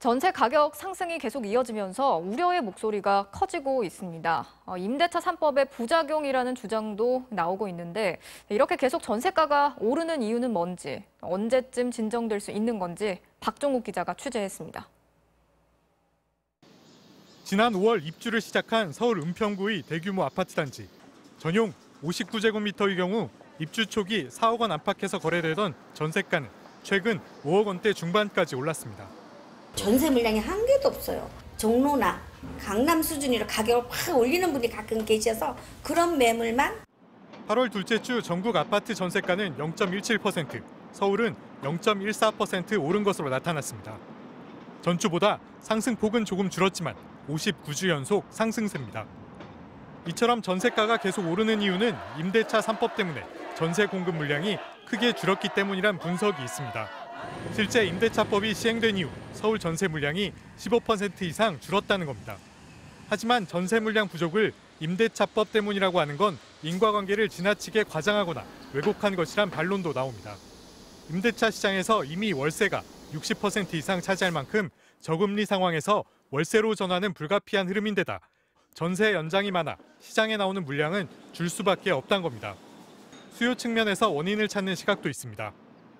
전세 가격 상승이 계속 이어지면서 우려의 목소리가 커지고 있습니다. 임대차 3법의 부작용이라는 주장도 나오고 있는데 이렇게 계속 전세가가 오르는 이유는 뭔지, 언제쯤 진정될 수 있는 건지 박종욱 기자가 취재했습니다. 지난 5월 입주를 시작한 서울 은평구의 대규모 아파트 단지. 전용 59제곱미터의 경우 입주 초기 4억 원 안팎에서 거래되던 전세가는 최근 5억 원대 중반까지 올랐습니다. 전세 물량이 한 개도 없어요. 종로나 강남 수준으로 가격을 확 올리는 분이 가끔 계셔서 그런 매물만. 8월 둘째 주 전국 아파트 전세가는 0.17%, 서울은 0.14% 오른 것으로 나타났습니다. 전주보다 상승폭은 조금 줄었지만 59주 연속 상승세입니다. 이처럼 전세가가 계속 오르는 이유는 임대차 3법 때문에 전세 공급 물량이 크게 줄었기 때문이란 분석이 있습니다. 실제 임대차법이 시행된 이후 서울 전세 물량이 15% 이상 줄었다는 겁니다. 하지만 전세 물량 부족을 임대차법 때문이라고 하는 건 인과관계를 지나치게 과장하거나 왜곡한 것이란 반론도 나옵니다. 임대차 시장에서 이미 월세가 60% 이상 차지할 만큼 저금리 상황에서 월세로 전환은 불가피한 흐름인데다 전세 연장이 많아 시장에 나오는 물량은 줄 수밖에 없다는 겁니다. 수요 측면에서 원인을 찾는 시각도 있습니다.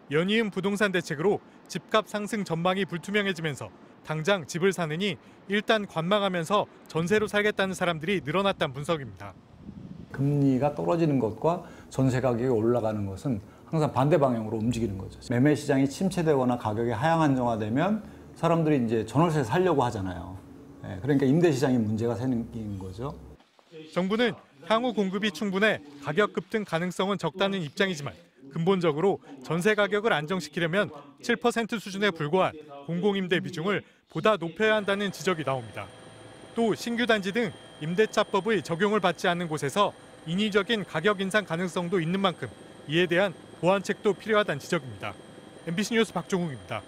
연이은 부동산 대책으로 집값 상승 전망이 불투명해지면서 당장 집을 사느니 일단 관망하면서 전세로 살겠다는 사람들이 늘어났다는 분석입니다. 금리가 떨어지는 것과 전세 가격이 올라가는 것은 항상 반대 방향으로 움직이는 거죠. 매매 시장이 침체되거나 가격이 하향 안정화되면 사람들이 이제 전월세 살려고 하잖아요. 그러니까 임대 시장에 문제가 생기는 거죠. 정부는 향후 공급이 충분해 가격 급등 가능성은 적다는 입장이지만 근본적으로 전세 가격을 안정시키려면 7% 수준에 불과한 공공임대 비중을 보다 높여야 한다는 지적이 나옵니다. 또 신규 단지 등 임대차법의 적용을 받지 않는 곳에서 인위적인 가격 인상 가능성도 있는 만큼 이에 대한 보완책도 필요하다는 지적입니다. MBC 뉴스 박종욱입니다.